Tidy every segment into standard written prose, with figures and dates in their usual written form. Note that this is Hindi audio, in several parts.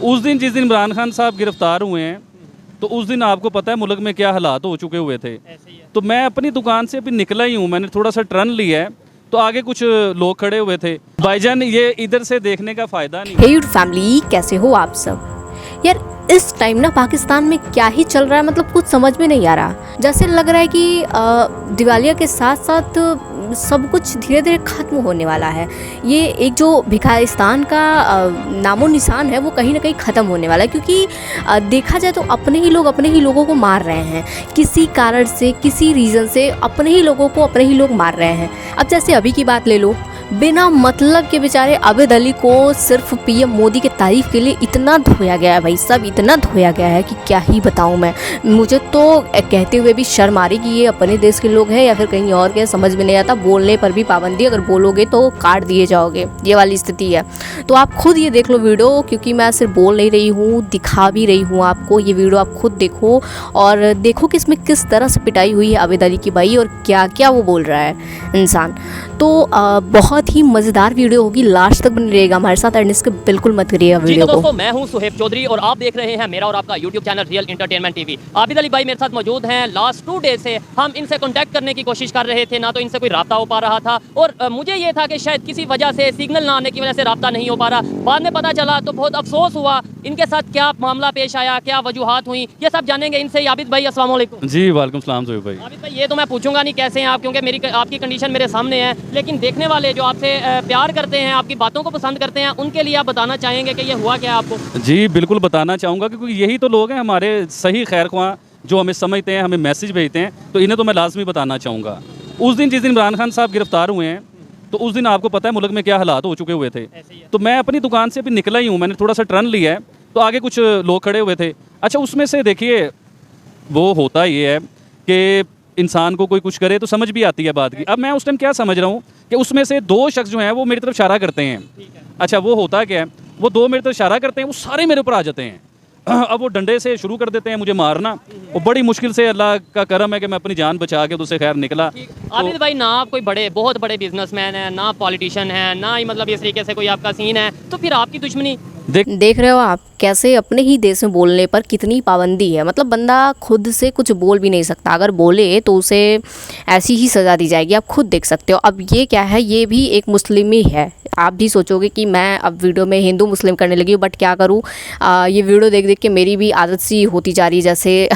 उस दिन जिस दिन इमरान खान साहब गिरफ्तार हुए हैं तो उस दिन आपको पता है मुल्क में क्या हालात हो चुके हुए थे। तो मैं अपनी दुकान से अभी निकला ही हूँ, मैंने थोड़ा सा टर्न लिया है तो आगे कुछ लोग खड़े हुए थे। भाईजान ये इधर से देखने का फ़ायदा नहीं। हे फैमिली, कैसे हो आप सब। यार इस टाइम ना पाकिस्तान में क्या ही चल रहा है, मतलब कुछ समझ में नहीं आ रहा। जैसे लग रहा है कि दिवालिया के साथ साथ सब कुछ धीरे धीरे ख़त्म होने वाला है। ये एक जो भिखारिस्तान का नामो निशान है वो कहीं ना कहीं ख़त्म होने वाला है, क्योंकि देखा जाए तो अपने ही लोग अपने ही लोगों को मार रहे हैं। किसी कारण से, किसी रीज़न से अपने ही लोगों को अपने ही लोग मार रहे हैं। अब जैसे अभी की बात ले लो, बिना मतलब के बेचारे आबिद अली को सिर्फ पीएम मोदी के तारीफ़ के लिए इतना धोया गया है भाई साहब, इतना धोया गया है कि क्या ही बताऊं मैं। मुझे तो कहते हुए भी शर्म आ रही कि ये अपने देश के लोग हैं या फिर कहीं और के, समझ में नहीं आता। बोलने पर भी पाबंदी, अगर बोलोगे तो काट दिए जाओगे, ये वाली स्थिति है। तो आप खुद ये देख लो वीडियो, क्योंकि मैं सिर्फ बोल नहीं रही हूँ, दिखा भी रही हूँ आपको। ये वीडियो आप खुद देखो और देखो कि इसमें किस तरह से पिटाई हुई है आबिद अली की भाई, और क्या क्या वो बोल रहा है इंसान। तो बहुत ही मज़ेदार वीडियो होगी, लास्ट तक बने रहेगा हमारे साथ एंड इसके बिल्कुल मत करिएगा वीडियो को। दोस्तों, मैं हूं सुहेब चौधरी और आप देख रहे हैं मेरा और आपका YouTube channel real entertainment TV. Abid Ali भाई मेरे साथ मौजूद हैं। लास्ट 2 डेज से हम इनसे कांटेक्ट करने की कोशिश कर रहे थे, ना तो इनसे कोई राब्ता हो पा रहा था और मुझे ये था कि शायद किसी वजह से, सिग्नल ना आने की वजह से राब्ता नहीं हो पा रहा। बाद में पता चला तो बहुत अफसोस हुआ। इनके साथ क्या मामला पेश आया, क्या वजूहात हुई, ये सब जानेंगे इनसे। आबिद भाई अस्सलाम वालेकुम। जी वालेकुम सलाम सुहेब भाई। आबिद भाई ये तो मैं पूछूंगा नहीं कैसे हैं आप, क्योंकि मेरी आपकी कंडीशन मेरे सामने है, लेकिन देखने वाले जो आपसे प्यार करते हैं, आपकी बातों को पसंद करते हैं, उनके लिए आप बताना चाहेंगे कि ये हुआ क्या आपको? जी बिल्कुल बताना चाहूँगा, क्योंकि यही तो लोग हैं हमारे सही खैर ख्वाह, जो हमें समझते हैं, हमें मैसेज भेजते हैं, तो इन्हें तो मैं लाजमी बताना चाहूँगा। उस दिन जिस दिन इमरान खान साहब गिरफ्तार हुए हैं तो उस दिन आपको पता है मुल्क में क्या हालात हो चुके हुए थे। तो मैं अपनी दुकान से अभी निकला ही हूँ, मैंने थोड़ा सा टर्न लिया है तो आगे कुछ लोग खड़े हुए थे। अच्छा, उसमें से देखिए वो होता ये है कि इंसान को कोई कुछ करे तो समझ भी आती है बात की। अब मैं उस टाइम क्या समझ रहा हूँ कि उसमें से 2 शख्स जो हैं वो मेरी तरफ इशारा करते हैं। अच्छा, वो होता क्या है, वो 2 मेरी तरफ इशारा करते हैं, वो सारे मेरे ऊपर आ जाते हैं। अब वो डंडे से शुरू कर देते हैं मुझे मारना। वो बड़ी मुश्किल से, अल्लाह का करम है कि मैं अपनी जान बचा के उससे खैर निकला। आबिद भाई ना आप कोई बहुत बड़े बिजनेसमैन है, ना पॉलिटिशियन है, ना ही मतलब इस तरीके से कोई आपका सीन है, तो फिर आपकी दुश्मनी देख रहे हो आप कैसे अपने ही देश में बोलने पर कितनी पाबंदी है। मतलब बंदा खुद से कुछ बोल भी नहीं सकता, अगर बोले तो उसे ऐसी ही सज़ा दी जाएगी। आप खुद देख सकते हो। अब ये क्या है, ये भी एक मुस्लिम ही है। आप भी सोचोगे कि मैं अब वीडियो में हिंदू मुस्लिम करने लगी हूँ, बट क्या करूँ, ये वीडियो देख देख के मेरी भी आदत सी होती जा रही है जैसे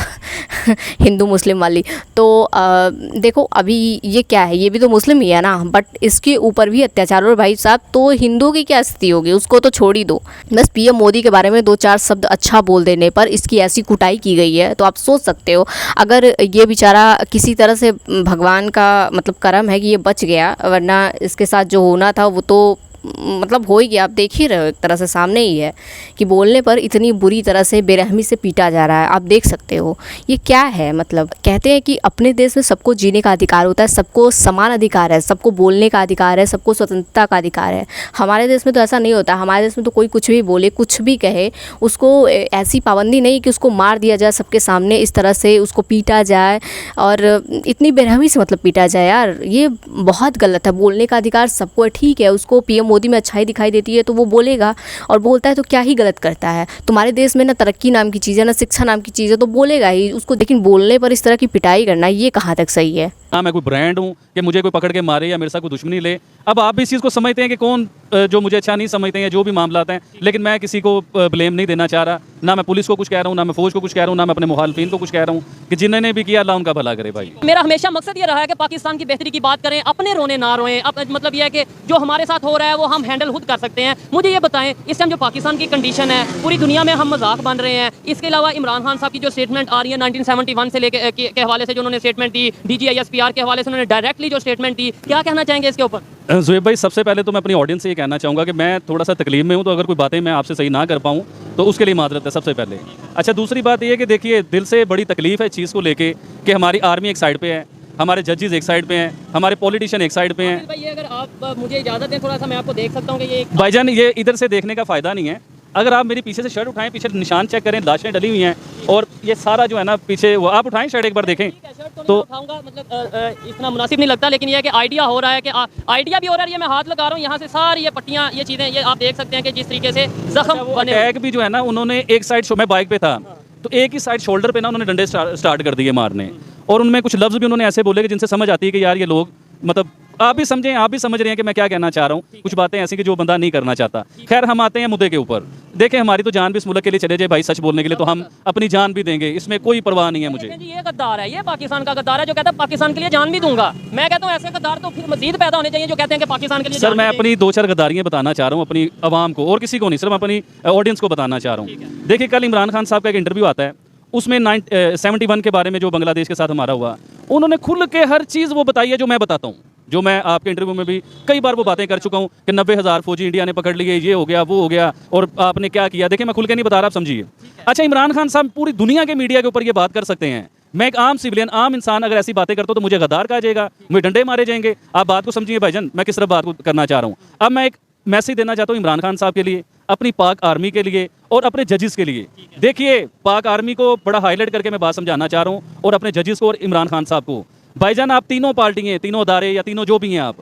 हिंदू मुस्लिम वाली। तो देखो अभी ये क्या है, ये भी तो मुस्लिम ही है ना, बट इसके ऊपर भी अत्याचार। और भाई साहब तो हिंदुओं की क्या स्थिति होगी, उसको तो छोड़ ही दो। बस पीएम मोदी के बारे में 2-4 शब्द अच्छा बोल देने पर इसकी ऐसी कुटाई की गई है। तो आप सोच सकते हो अगर ये बेचारा किसी तरह से, भगवान का मतलब करम है कि ये बच गया, वरना इसके साथ जो होना था वो तो मतलब हो ही गया। आप देख ही रहे हो, एक तरह से सामने ही है कि बोलने पर इतनी बुरी तरह से बेरहमी से पीटा जा रहा है। आप देख सकते हो ये क्या है। मतलब कहते हैं कि अपने देश में सबको जीने का अधिकार होता है, सबको समान अधिकार है, सबको बोलने का अधिकार है, सबको स्वतंत्रता का अधिकार है। हमारे देश में तो ऐसा नहीं होता। हमारे देश में तो कोई कुछ भी बोले, कुछ भी कहे, उसको ऐसी पाबंदी नहीं कि उसको मार दिया जाए सबके सामने, इस तरह से उसको पीटा जाए और इतनी बेरहमी से मतलब पीटा जाए। यार ये बहुत गलत है। बोलने का अधिकार सबको है, ठीक है, उसको पीएम मोदी में अच्छाई दिखाई देती है तो वो बोलेगा, और बोलता है तो क्या ही गलत करता है। तुम्हारे देश में ना तरक्की नाम की चीज़ है, ना शिक्षा नाम की चीज़ है, तो बोलेगा ही उसको। लेकिन बोलने पर इस तरह की पिटाई करना, ये कहाँ तक सही है? ना मैं कोई ब्रांड हूँ कि मुझे कोई पकड़ के मारे या मेरे साथ कोई दुश्मनी ले। अब आप भी इस चीज़ को समझते हैं कि कौन जो मुझे अच्छा नहीं समझते हैं, जो भी मामला आते हैं, लेकिन मैं किसी को ब्लेम नहीं देना चाह रहा। ना मैं पुलिस को कुछ कह रहा हूँ, ना मैं फौज को कुछ कह रहा हूँ, ना मैं अपने मुखालफिन को कुछ कह रहा हूँ, कि जिन्होंने भी किया अल्लाह उनका भला करे। भाई मेरा हमेशा मकसद ये रहा है कि पाकिस्तान की बेहतरी की बात करें, अपने रोने ना रोएं। मतलब ये है कि जो हमारे साथ हो रहा है वो हम हैंडल खुद कर सकते हैं। मुझे ये बताएं, इस टाइम जो पाकिस्तान की कंडीशन है, पूरी दुनिया में हम मजाक बन रहे हैं। इसके अलावा इमरान खान साहब की जो स्टेटमेंट आ रही है 1971 से लेके के हवाले से, जो उन्होंने स्टेटमेंट दी, DGISPR के हवाले से उन्होंने डायरेक्टली जो स्टेटमेंट दी, क्या कहना चाहेंगे इसके ऊपर? ज़ुहैब भाई, सबसे पहले तो मैं अपनी ऑडियंस से ये कहना चाहूँगा कि मैं थोड़ा सा तकलीफ में हूँ, तो अगर कोई बातें मैं आपसे सही ना कर पाऊँ तो उसके लिए माजरत है सबसे पहले। अच्छा, दूसरी बात ये है कि देखिए दिल से बड़ी तकलीफ़ है इस चीज़ को लेके कि हमारी आर्मी एक साइड पे है, हमारे जजेस एक साइड पे हैं, हमारे पॉलिटिशियन एक साइड पे हैं। भाई ये अगर आप मुझे इजाज़त दें थोड़ा सा मैं आपको देख सकता हूँ कि ये भाईजान ये इधर से देखने का फ़ायदा नहीं है। अगर आप मेरी पीछे से शर्ट उठाएं, पीछे निशान चेक करें, लाशें डली हुई हैं और ये सारा जो है ना पीछे वो आप उठाएं शर्ट एक बार देखें तो तो उठाऊंगा, मतलब इतना मुनासिब नहीं लगता, लेकिन ये है कि आइडिया हो रहा है कि आइडिया भी हो रहा है। ये मैं हाथ लगा रहा हूँ, यहाँ से सारी ये पट्टियाँ, ये चीज़ें, ये आप देख सकते हैं कि जिस तरीके से जख्म वो बने हुए हैं। अटैक भी जो है ना उन्होंने एक साइड मैं बाइक पे था तो एक ही साइड शोल्डर पे ना उन्होंने डंडे स्टार्ट कर दिए मारने, और उनमें कुछ लफ्ज़ भी उन्होंने ऐसे बोले कि जिनसे समझ आती है कि यार ये लोग मतलब आप भी समझें, आप भी समझ रहे हैं कि मैं क्या कहना चाह रहा हूँ। कुछ बातें ऐसी कि जो बंदा नहीं करना चाहता। खैर हम आते हैं मुद्दे के ऊपर। देखें हमारी तो जान भी इस मुल्क के लिए चले जाए भाई, सच बोलने के लिए तो हम अपनी जान भी देंगे, इसमें कोई परवाह नहीं है मुझे। लेकिन जी ये गद्दार है, ये पाकिस्तान का गद्दार है जो कहता है पाकिस्तान के लिए जान भी दूंगा। मैं कहता हूँ ऐसे गद्दार तो फिर मजीद पैदा होने चाहिए जो कहते हैं कि पाकिस्तान के लिए सर जान मैं भी अपनी 2-4 गद्दारियाँ बताना चाह रहा हूँ अपनी आवाम को, और किसी को नहीं, सिर्फ अपनी ऑडियंस को बताना चाह रहा हूँ। देखिए कल इमरान खान साहब का एक इंटरव्यू आता है, उसमें 71 के बारे में जो बांग्लादेश के साथ हमारा हुआ, उन्होंने खुल के हर चीज़ वो बताई है जो मैं बताता हूँ, जो मैं आपके इंटरव्यू में भी कई बार वो बातें कर चुका हूँ कि 90,000 फौजी इंडिया ने पकड़ लिए, ये हो गया वो हो गया, और आपने क्या किया। देखिए मैं खुल के नहीं बता रहा, आप समझिए। अच्छा इमरान खान साहब पूरी दुनिया के मीडिया के ऊपर ये बात कर सकते हैं, मैं एक आम सिविलियन, आम इंसान अगर ऐसी बातें करता हूँ तो मुझे गद्दार कहा जाएगा, मुझे डंडे मारे जाएंगे। आप बात को समझिए भाईजान, मैं किस तरह बात को करना चाह रहा हूँ। अब मैं एक मैसेज देना चाहता हूँ इमरान खान साहब के लिए, अपनी पाक आर्मी के लिए और अपने जजेस के लिए। देखिए पाक आर्मी को बड़ा हाईलाइट करके मैं बात समझाना चाह रहा हूँ, और अपने जजेस को और इमरान खान साहब को। भाईजान आप तीनों पार्टियाँ, तीनों अदारे या तीनों जो भी हैं, आप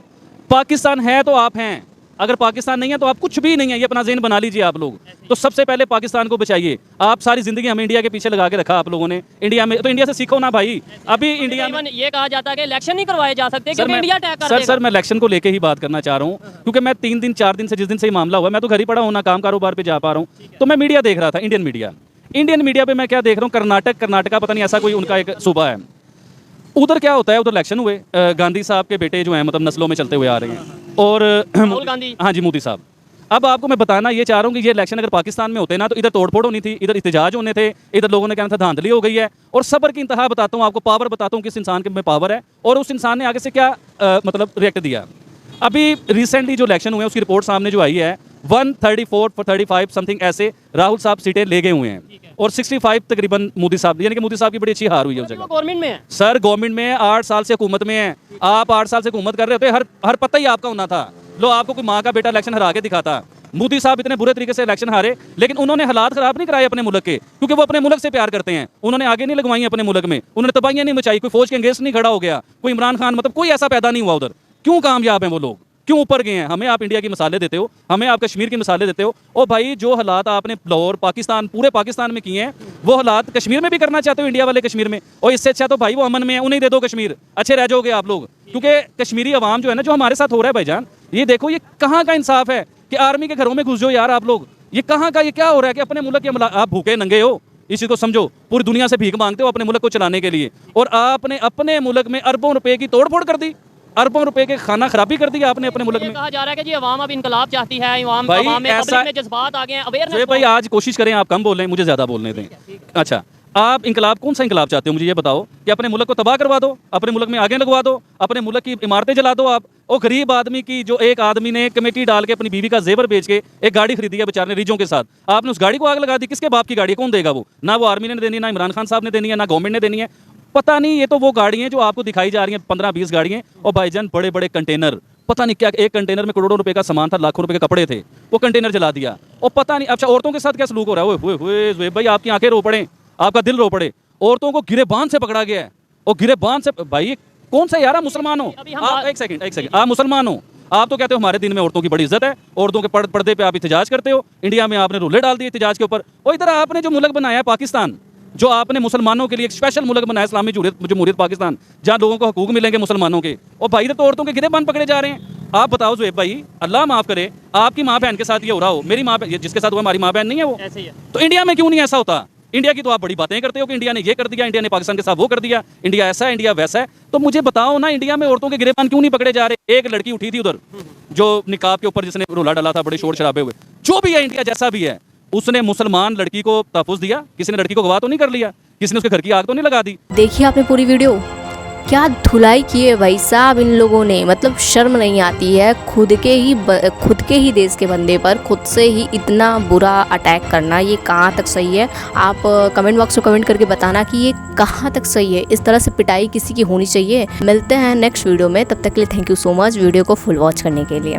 पाकिस्तान है तो आप हैं, अगर पाकिस्तान नहीं है तो आप कुछ भी नहीं है, ये अपना ज़हन बना लीजिए आप लोग। तो सबसे पहले पाकिस्तान को बचाइए। आप सारी ज़िंदगी हमें इंडिया के पीछे लगा के रखा आप लोगों ने, इंडिया में तो इंडिया से सीखो ना भाई। अभी इंडिया में ये कहा जाता है कि इलेक्शन नहीं करवाए जा सकते क्योंकि इंडिया अटैक कर देगा। सर मैं इलेक्शन को लेके ही बात करना चाह रहा हूँ, क्योंकि मैं 3 दिन 4 दिन से जिस दिन से ये मामला हुआ, मैं तो घर ही पड़ा हूँ ना, काम कारोबार पे जा पा रहा हूँ, तो मैं मीडिया देख रहा था, इंडियन मीडिया पे मैं क्या देख रहा हूँ, कर्नाटका पता नहीं ऐसा कोई उनका एक सूबा है, उधर क्या होता है, उधर इलेक्शन हुए, गांधी साहब के बेटे जो हैं मतलब नस्लों में चलते हुए आ रहे हैं, और राहुल गांधी, हाँ जी मोदी साहब। अब आपको मैं बताना ये चाह रहा हूँ कि ये इलेक्शन अगर पाकिस्तान में होते ना तो इधर तोड़फोड़ होनी थी, इधर इत्तेजाज होने थे, इधर लोगों ने कहना था धांधली हो गई है। और सब्र की इंतहा बताता हूँ आपको, पावर बताता हूँ किस इंसान के में पावर है, और उस इंसान ने आगे से क्या मतलब रिएक्ट दिया। अभी रिसेंटली जो इलेक्शन हुए हैं उसकी रिपोर्ट सामने जो आई है, 134-35 समथिंग ऐसे राहुल साहब सीटें ले गए हुए हैं, और 65 तकरीबन मोदी साहब, यानी कि मोदी साहब की बड़ी अच्छी हार हुई है उस जगह। गवर्नमेंट में है सर, गवर्नमेंट में 8 साल से हुकूमत में है, आप 8 साल से हुकूमत कर रहे होते, हर पता ही आपका होना था। लो आपको कोई माँ का बेटा इलेक्शन हरा के दिखाता। मोदी साहब इतने बुरे तरीके से इलेक्शन हारे, लेकिन उन्होंने हालात खराब नहीं कराए अपने मुल्क के, क्योंकि वो अपने मुल्क से प्यार करते हैं। उन्होंने आगे नहीं लगवाई अपने मुल्क में, उन्होंने तबाहियां नहीं मचाई, कोई फौज के अंगेस्ट नहीं खड़ा हो गया, कोई इमरान खान मतलब कोई ऐसा पैदा नहीं हुआ उधर। क्यों कामयाब हैं वो लोग, क्यों ऊपर गए हैं? हमें आप इंडिया की मिसालें देते हो, हमें आप कश्मीर की मिसालें देते हो। ओ भाई जो हालात आपने लाहौर पाकिस्तान पूरे पाकिस्तान में किए हैं, वो हालात कश्मीर में भी करना चाहते हो, इंडिया वाले कश्मीर में। और इससे अच्छा तो भाई वो अमन में है, उन्हें दे दो कश्मीर, अच्छे रह जाओगे आप लोग। क्योंकि कश्मीरी अवाम जो है ना, जो हमारे साथ हो रहा है भाईजान, ये देखो ये कहाँ का इंसाफ है कि आर्मी के घरों में घुस जाओ यार आप लोग। ये कहाँ का, ये क्या हो रहा है कि अपने मुल्क के आप भूखे नंगे हो, इस चीज़ को समझो। पूरी दुनिया से भीख मांगते हो अपने मुल्क को चलाने के लिए, और आपने अपने मुल्क में अरबों रुपए की तोड़फोड़ कर दी, अरबों रुपए के खाना खराबी कर दिया आपने अपने मुल्क में। कहा जा रहा है कि जी अवाम अब इनकलाब चाहती है, अवाम में पब्लिक में जज्बात आ गए हैं, अवेयरनेस। भाई आज कोशिश करें आप कम बोलें, मुझे ज़्यादा बोलने दें। अच्छा आप इनकलाब कौन सा इनकलाब चाहते हो, मुझे ये बताओ कि अपने मुल्क को तबाह करवा दो, अपने मुल्क में आगे लगवा दो, अपने मुल्क की इमारतें जला दो आप। और गरीब आदमी की जो एक आदमी ने कमेटी डाल के अपनी बीवी का जेवर बेच के एक गाड़ी खरीदी है बेचारे ने रीजों के साथ, आपने उस गाड़ी को आग लगा दी। किसके बाप की गाड़ी, कौन देगा वो? ना वो आर्मी ने देनी है, ना इमरान खान साहब ने देनी है, ना गवर्नमेंट ने देनी है, पता नहीं। ये तो वो गाड़ी हैं जो आपको दिखाई जा रही हैं, 15-20 गाड़ियाँ, और भाईजान बड़े बड़े कंटेनर, पता नहीं क्या, एक कंटेनर में करोड़ों रुपए का सामान था, लाखों रुपए के कपड़े थे, वो कंटेनर जला दिया। और पता नहीं अच्छा औरतों के साथ क्या सलूक हो रहा है। ओए भाई आपकी आंखें रो पड़े, आपका दिल रो पड़े। औरतों को गिरेबान से पकड़ा गया है, और गिरेबान से भाई कौन सा यार, मुसलमान हो आप? एक सेकंड आप मुसलमान हो, आप तो कहते हो हमारे दिन में औरतों की बड़ी इज्जत है, औरतों के पर्दे पे आप इत्तेजाज करते हो। इंडिया में आपने रोले डाल दिए इत्तेजाज के ऊपर। और इधर आपने जो मुल्क बनाया है पाकिस्तान, जो आपने मुसलमानों के लिए एक स्पेशल मुल्क बनाया, इस्लामी जमहूरियत पाकिस्तान, जहाँ लोगों को हकूक मिलेंगे मुसलमानों के, और भाई इधर तो औरतों के गिरेबान पकड़े जा रहे हैं। आप बताओ ज़ुहैब भाई, अल्लाह माफ़ करे, आपकी माँ बहन के साथ ये हो रहा हो, मेरी माँ जिसके साथ हुआ हमारी माँ बहन नहीं है वो, ऐसे ही है। तो इंडिया में क्यों नहीं ऐसा होता? इंडिया की तो आप बड़ी बातें करते हो कि इंडिया ने ये कर दिया, इंडिया ने पाकिस्तान के साथ वो कर दिया, इंडिया ऐसा है, इंडिया वैसा है। तो मुझे बताओ ना, इंडिया में औरतों के गिरेबान क्यों नहीं पकड़े जा रहे? एक लड़की उठी थी उधर जो निकाब के ऊपर जिसने रोला डाला था, बड़े शोर शराबे हुए। जो भी है इंडिया जैसा भी है, उसने मुसलमान लड़की को तहफ़्फ़ुज़ दिया, किसी ने लड़की को गवाह तो नहीं कर लिया, किसी ने उसके घर की आग तो नहीं लगा दी। देखिए आपने पूरी वीडियो, क्या धुलाई की है भाई साहब इन लोगों ने, मतलब शर्म नहीं आती है खुद के ही देश के बंदे पर खुद से ही इतना बुरा अटैक करना। ये कहाँ तक सही है? आप कमेंट बॉक्स में कमेंट करके बताना कि ये कहाँ तक सही है। इस तरह से पिटाई किसी की होनी चाहिए? मिलते हैं नेक्स्ट वीडियो में, तब तक के लिए thank you so much video को फुल वॉच करने के लिए।